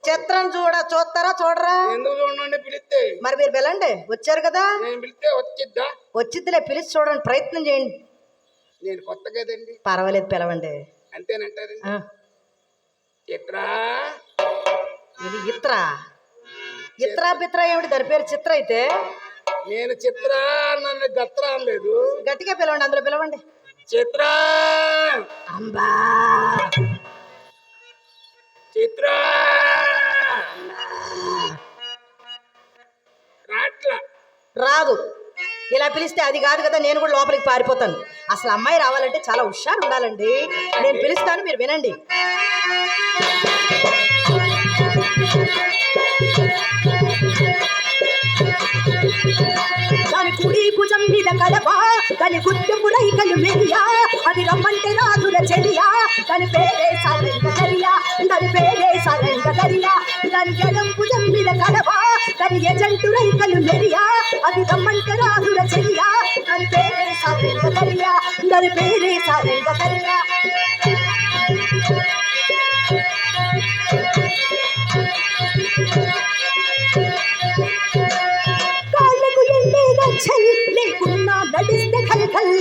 చిత్రం చూస్తారా చూడరా? ఎందుకు చూడండి పిలిస్తే? మరి మీరు వెళ్ళండి, వచ్చారు కదా. నేను పిలిస్తే వచ్చిద్దా? వచ్చిద్దిలే, పిలిచి చూడండి, ప్రయత్నం చేయండి. నేను కొత్త కదండి. పర్వాలేదు, పిలవండి. అంతేనంటారు. చిత్ర, ఇది ఇత్రా ఇత్రా బిత్రా ఏమిటి? దాని పేరు చిత్ర అయితే నేను చిత్ర నన్ను గత్ర అనలేదు. గట్టిగా పిలవండి, అందులో పిలవండి. చిత్ర, అంబా చిత్ర రాట్లా రాదు. ఇలా పిలిస్తే అది కాదు కదా, నేను కూడా లోపలికి పారిపోతాను. అసలు అమ్మాయి రావాలంటే చాలా హుషారు ఉండాలండి. నేను పిలుస్తాను, మీరు వినండి. దాని కుడి భుజం మీద కడప, దాని గుర్తింపు రైకలు మెరియా, అది రమ్మంటే రాజుల చెరియా, దాని పేరే సరంగ దరియా, దాని పేరే సరంగ దరియా. దాని ఎడం భుజం మీద కడప, దాని ఎజంటు రైకలు మెరియా, అది రమ్మంటే రాజుల చెరియా, దాని పేరే సరంగ దరియా, దాని పేరే సరంగ దరియా. లేకున్నా నడిస్తే ఖల్ఖల్,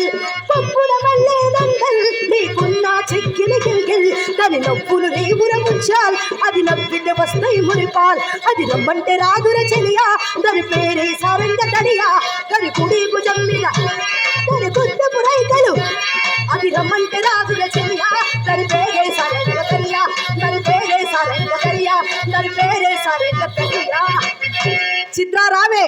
పప్పుల మల్లే దండల్, లేకున్నా చెక్కిన గిల్గిల్, దాని నవ్వులు రేవుర ముచ్చాల్, అది నవ్వితే వస్తాయి మురిపాల్, అది రమ్మంటే రాదుర చెలియా, దాని పేరే సారంగ దరియా. దాని కుడి భుజం మీద దాని గుద్దపు రైకలు, అది రమ్మంటే రాదుర చెలియా, దాని పేరే సారంగ దరియా, దాని పేరే సారంగ దరియా, దాని పేరే సారంగ దరియా. చిత్ర రావే.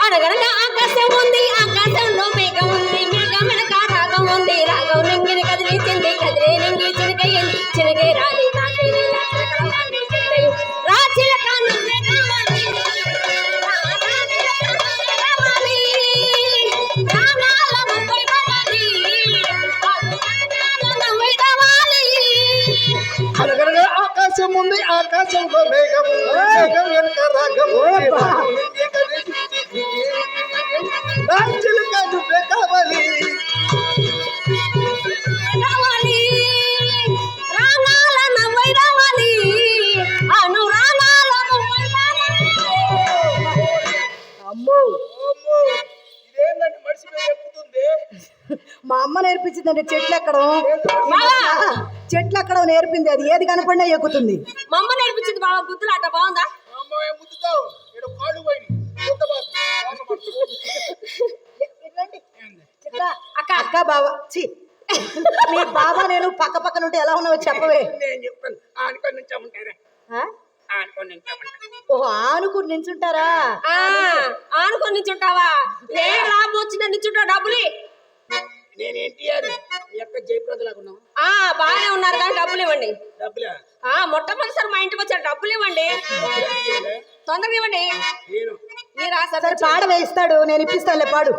అడగడగా ఆకాశం ఉంది, ఆకాశంలో మేఘం ఉంది, మేఘం వెనక రాగం ఉంది, రాగం నింగిని కదిలించింది, కదిలే నింగి చిలకయ్యింది, చిలకే రాలి రాచిలక నువ్వే కావాలి, రాగాల ముప్పై కావాలి, నవ్వై కావాలి. అనగనగా ఆకాశం ఉంది, ఆకాశంలో మేఘం ఉంది, మేఘం వెనక రాగం ఉంది, రాచిలక నువ్వే కావాలి, రావాలి రాగాల నవ్వై రావాలి, అను రాగాల ముప్పై కావాలి. అమ్మో, ఇదేంటంటే మనిషి ఎక్కుతుంది. మా అమ్మ నేర్పించిందండి చెట్లు ఎక్కడం. చెట్లు ఎక్కడం నేర్పింది, అది ఏది కనపడినా ఎక్కుతుంది. మా అమ్మ నేర్పించింది బాబా, బుద్ధులు అట్ట బాగుందా? అక్క అక్క బాబా చి మీ బాబా నేను పక్క పక్కన ఉంటే ఎలా ఉన్నావో చెప్పవే. నేను చెప్తాను, ఆనుకొని నుంచోమంటారా? ఆనుకొని నుంచోమంటారా? ఓహో, ఆనుకుని నించుంటారా? ఆనుకొని నించుంటావా? ఏ లాభం వచ్చిందని నించుంటావు? డబ్బులు నేను ఎన్టీఆర్ ఎక్కడ జయప్రదలాగా ఉన్నావు. బాగానే ఉన్నారు కానీ డబ్బులు ఇవ్వండి. డబ్బులా? మొట్టమొదటిసారి మా ఇంటికి వచ్చారు, డబ్బులు ఇవ్వండి, తొందరగా ఇవ్వండి. మీరు సరే పాడ వేయిస్తాడు, నేను ఇప్పిస్తానులే, పాడు.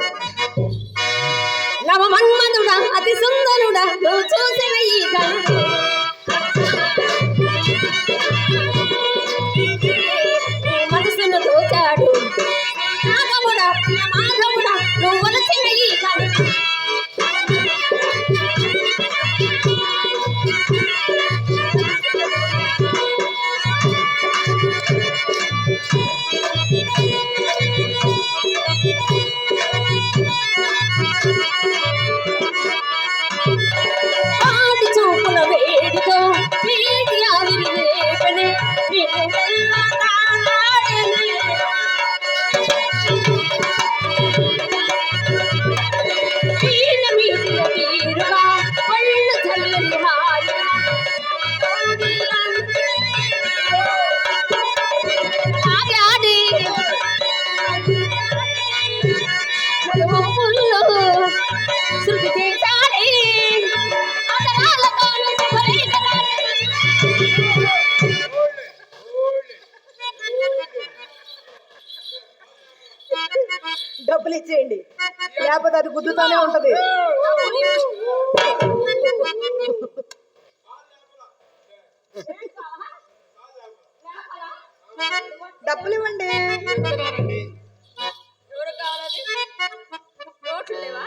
నవ మన్మధుడా అతి సుందరుడా నువ్వు చూసిన ఈ కళ్ళు, మనసును దోచాడు మాధవుడా, మాధవుడా నువ్వు వలసిన ఈ కళ్ళు. చూపుల వేడితో వేడి ఆవిరి రేపనే తీరుగా పళ్ళు చల్లని హాయిగా ఆడి శృతి చేశాడే డబ్బులు ఇచ్చేయండి, లేకపోతే అది గుద్దుతానే ఉంటది. డబ్బులు ఇవ్వండి. ఎవరు కావాలి? నోట్లు లేవా?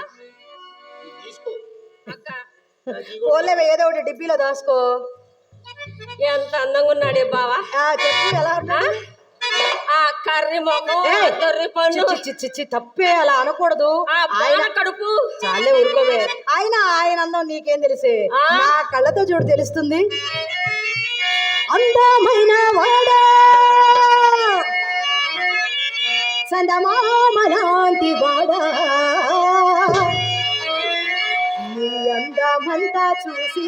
తీసుకో అక్క పోలేవే ఏదో ఒకటి డిబ్బీలో దాసుకో. ఎంత అందంగా ఉన్నాడే బావా. చెప్పు ఎలా ఉన్నా? ఆ కర్రీ మొహం, కర్రీ పన్ను, తప్పే అలా అనకూడదు. ఆయన కడుపు చాలే ఊరుకోవే. ఆయన అందం నీకేం తెలిసే, నా కళ్ళతో చూడు తెలుస్తుంది. అందమైన వాడా సందమామలాంటి వాడా, నీ అందమంతా చూసి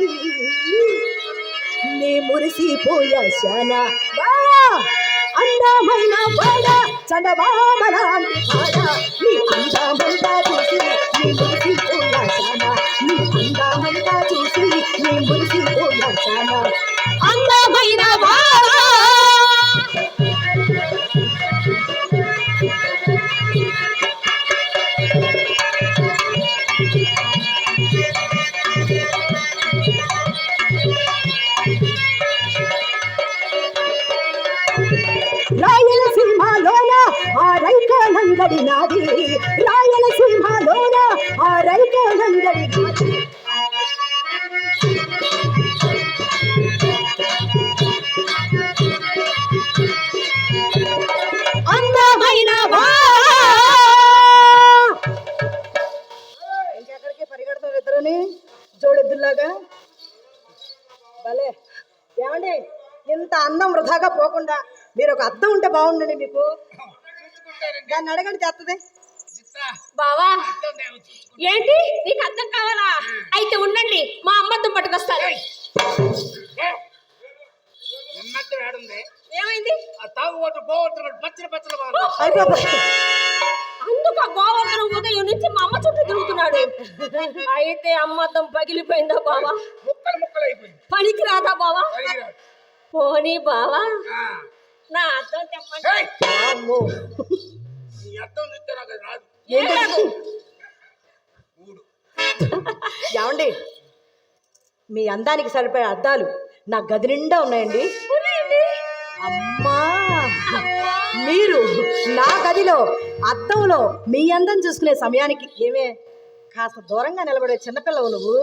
నీ మురిసిపోయాశానా. అందమైన వాడా చందమామలాంటి వాడా, నీ అందమంతా చూసి నీ మురిసిపోయాశానా. నీ అందమంతా చూసి నీ మురిసిపోయాశానా. అందమైన వాడా రాయలసీమలోన ఆ రైకనంగడి నాది, రాయలసీమలోన ఆ రైకనంగడి నాది. అందమైన ఇంకెక్కడికి పరిగెడతారు ఇద్దరుని జోడెద్దులాగా. భలే ఏమండి, ఇంత అందం వృధాగా పోకుండా మీరు ఒక అద్దం ఉంటే బాగుండండి. మీకు దాన్ని అడగండి చేస్తుంది. బావా ఏంటి నీకు అర్థం కావాలా? అయితే ఉండండి, మా అమ్మతో పట్టుకొస్తారు. ఏమైంది? అందుకు గోవర్ధనం ఉదయం నుంచి మా అమ్మ చుట్టూ తిరుగుతున్నాడు. అయితే అమ్మద్దం పగిలిపోయిందా బావా? పనికి రాదా బావా? పోనీ బావా నా అద్దం చెప్పండి. ఏమండి, మీ అందానికి సరిపోయే అద్దాలు నా గది నిండా ఉన్నాయండి. అమ్మా, మీరు నా గదిలో అద్దంలో మీ అందం చూసుకునే సమయానికి ఏమే కాస్త దూరంగా నిలబడే చిన్నపిల్లవు నువ్వు.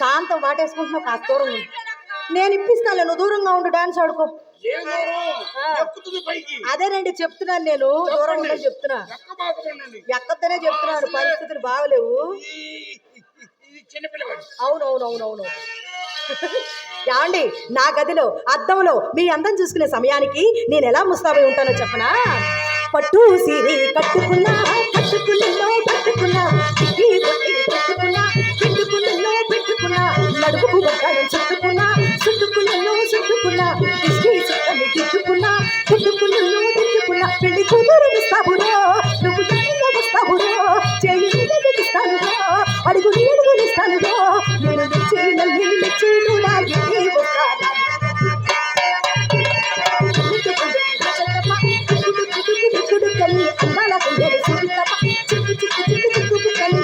శాంతం వాటేసుకుంటున్నావు, కాస్త దూరం. నేను ఇప్పిస్తాను, నువ్వు దూరంగా ఉండు, డాన్స్ ఆడుకో. అదేనండి చెప్తున్నాను, నేను దూరంగా ఉండని చెప్తున్నా. ఎక్కద్దనే చెప్తున్నాను, పరిస్థితులు బాగలేవు. అవునవునవునవును. ఏమండి, నా గదిలో అద్దంలో మీ అందం చూసుకునే సమయానికి నేను ఎలా ముస్తాబై ఉంటానో చెప్పనా? పట్టు సీరి కట్టుకున్నా, కట్టుకున్నా కట్టుకున్నా, పెట్టుకున్నా పెట్టుకున్నా పెట్టుకున్నా, నడుపుకు బట్టాలను చుట్టుకున్నా, చుట్టుకున్నా చుట్టుకున్నా, చుట్టని తిట్టుకున్నా, తిట్టుకున్నా తిట్టుకున్నా, పెళ్లి కూతురు ఇస్తావురో, నువ్వు వస్తావురో, చేయి ఇస్తానురో, అడుగు నీడుగు ఇస్తానురో, నేను మెచ్చేను నా ఇంటి వస్తాను. అందాల కుండలు చూపిస్తాపా, చిక్కు చిక్కు చిక్కు చిక్కు కలి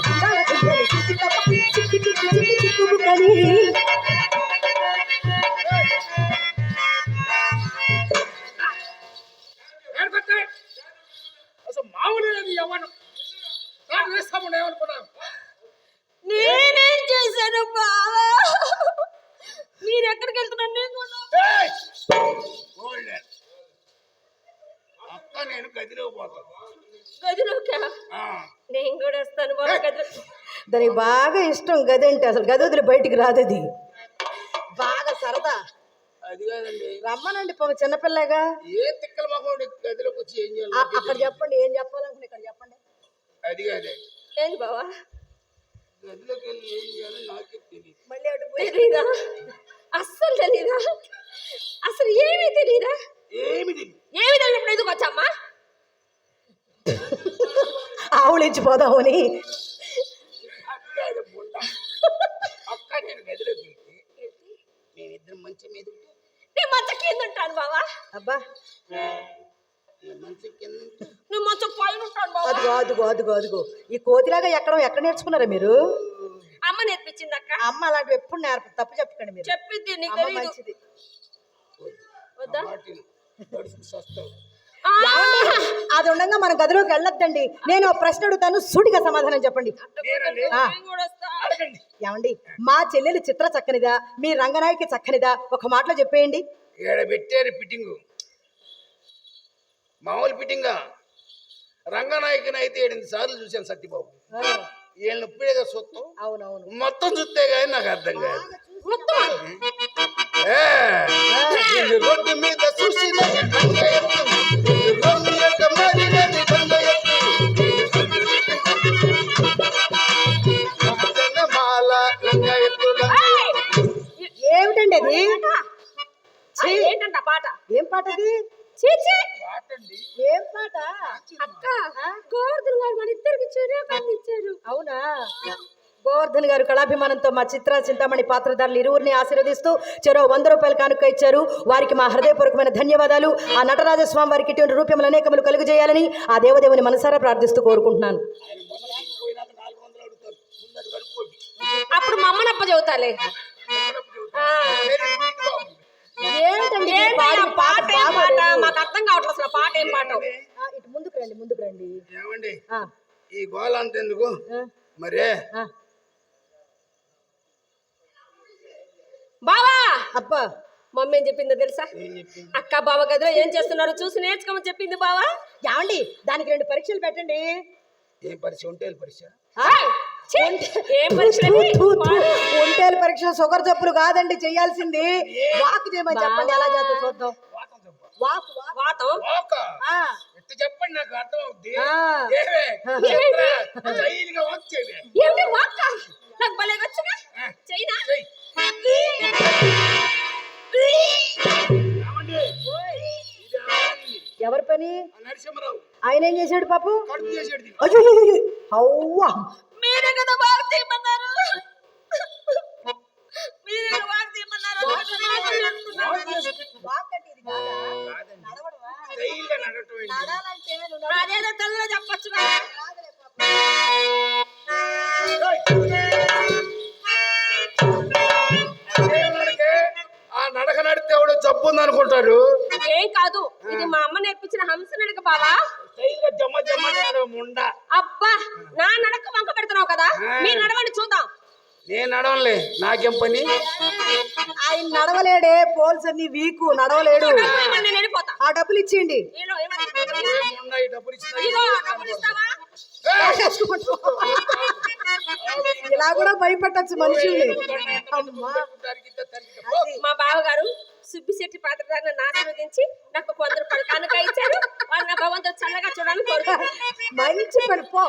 అందాల కుండలు చూపిస్తాపా, చిక్కు చిక్కు చిక్కు చిక్కు కలి. నేనేం చేశాను బావా? మీరు ఎక్కడికి వెళ్తున్నారు? నేను గదిలో పోతాను. గదిలోకా? నేను కూడా వస్తాను బాబా గదిలో. దానికి బాగా ఇష్టం గది అంటే, అసలు గది వదిలి బయటికి రాదు. అది బాగా సరదా. అది కాదండి, రమ్మనండి చిన్నపిల్లగా. ఏ తిక్కల మొహం గదిలోకి వచ్చి ఏం చేయాలి? అక్కడ చెప్పండి, ఏం చెప్పాలనుకున్నా ఇక్కడ చెప్పండి. అది కాదే ఏంటి బావా? గదిలోకి వెళ్ళి ఏం చేయాలో నాకే తెలియదు. మళ్ళీ అటు తెలీదా? అస్సలు తెలీదా? అసలు ఏమీ తెలీదా? ఏమి తెలియనప్పుడు ఎందుకు వచ్చామ్మా? ఆవులించిపోదామని. అక్క నేను గదిలోకి వెళ్తే మేమిద్దరం మంచి మీద నేను మంచం కింద ఉంటాను బావా. అబ్బా, మంచి కింద నేను మంచం పైన ఉంటాను బావా. అదిగో అదిగో అదిగో అదిగో, ఈ కోతిలాగా ఎక్కడ నేర్చుకున్నారా మీరు? అమ్మ నేర్పించింది అక్క. అమ్మ అలాంటివి ఎప్పుడు తప్పు చెప్పకండి మీరు. చెప్పింది నీకు అమ్మ తెలీదు. మంచిది. వద్దా? అది ఉండగా మన గదిలోకి వెళ్ళొద్దండి. నేను ఓ ప్రశ్న అడుగుతాను, సూటిగా సమాధానం చెప్పండి. ఆ. నేను కూడా వస్తా. అడగండి. ఏమండి, మా చెల్లెలు చిత్ర చక్కనిదా, మీ రంగనాయకి చక్కనిదా? ఒక మాటలో చెప్పేయండి. ఏడ పెట్టారు ఫిట్టింగు, మామూలు ఫిట్టింగా. రంగనాయకుని అయితే 8 సార్లు చూశాను సత్యబాబు. వీళ్ళని ఇప్పుడేగా చూస్తాం, అవునవును. మొత్తం చూస్తే కానీ నాకు అర్థం కాదు. మొత్తం రోడ్డు మీద చూసిన రోడ్డు యొక్క మారినది బండ మాల లంగా ఎత్తు ఏమిటండి అది? ఏంటంట పాట? ఏం పాట అది? చీచి పాటండి. ఏం పాట? అక్క గోవర్ధన్ గారు మన ఇద్దరికి చెరువు కన్ను ఇచ్చారు. అవునా? గోవర్ధన్ గారు కళాభిమానంతో మా చిత్ర చింతామణి పాత్రధారులు ఇరువురిని ఆశీర్వదిస్తూ చెరో 100 రూపాయలు కానుక ఇచ్చారు. వారికి మా హృదయపూర్వకమైన ధన్యవాదాలు. ఆ నటరాజస్వామి వారికి ఇటువంటి రూపములు అనేకములు కలుగజేయాలని ఆ దేవదేవుని మనసారా ప్రార్థిస్తూ కోరుకుంటున్నాను. అప్పుడు మా అమ్మనప్ప చెబుతాలే. ఏంటండి ఏంటయ్యా పాట? ఏం పాట? మాకు అర్థం కావట్లేదు అసలు పాట ఏం పాట. ఇటు ముందుకు రండి. ఏమండి ఆ, ఈ గోళ అంతెందుకు ఆ, మరే? ఆ. బావా అబ్బా, మమ్మీ ఏం చెప్పిందో తెలుసా? అక్క బావ గదిలో ఏం చేస్తున్నారు చూసి నేర్చుకోమని చెప్పింది బావా. ఏమండి, దానికి 2 పరీక్షలు పెట్టండి. ఏం పరీక్ష? ఒంటేలు పరీక్ష? ఛీ! ఏం పరీక్షలని? ఒంటేలు పరీక్ష షుగర్ జబ్బులు కాదండి చెయ్యాల్సింది. వాక్ చేయమని చెప్పండి. ఎలా చేస్తా చూద్దాం. వాతం చెప్ప. వాక్ వాతం వాకా? ఆ, ఎట్టు చెప్పండి, నాకు అర్థం అవుద్ది. ఆ. ఏవే? చెప్రా. స్టైల్గా వాక్ చేయవే. ఏమిటి వాక్క? నాకు భలే వచ్చుగా. చైనా చెయ్. ఏమండి? ఇది ఆడండి. ఎవరి పని? ఆ నరసింహరావు ఆయన ఏం చేశాడు పాపు? కడుపు చేసేది. అయ్యో, అవ్వా, మీరే కదా వాక్ చేయమన్నారు. మీరే కదా వాక్ చేయమన్నారు. వాక్ అంటే ఇది కాదా? కాదండి. నడవడమా? స్టైల్గా నడవటం ఏంటి? నడాలంటే నువ్వు అదేదో తెలుగులో చెప్పొచ్చు కదా. నడవలే పాపు. నడకే. ఆ నడక నడితే ఎవడో జబ్బు ఉంది అనుకుంటారు. ఏం కాదు, ఇది మా అమ్మ నేర్పించిన హంస నడక బావా. స్టైల్గా జమ్మ జమ్మ నడవ ముండ. అబ్బా, నా నడక వంక పెడుతున్నావు కదా, మీ నడవండి చూద్దాం. నేను నడవలే, నాకేం పని? ఆయన నడవలేడే, పోల్స్ అన్ని వీకు, నడవలేడు. డబ్బులు ఇవ్వండి, నేను వెళ్ళిపోతా. ఆ డబ్బులు ఇచ్చేయండి. ఈలో ఏమని? ముండ ఈ డబ్బులు ఇచ్చినా ఇదిగో, డబ్బులు ఇస్తావా? ఇలా కూడా భయపెట్టచ్చు మనుషుల్ని. అమ్మా, మా బావగారు సుబ్బిశెట్టి పాత్రధారులను ఆశీర్వదించి నాకు 100 రూపాయలు కానుక ఇచ్చారు. వాళ్ళు నా భగవంతుడు చల్లగా చూడాలని కోరుకుంటున్నాను. మంచి పని పో.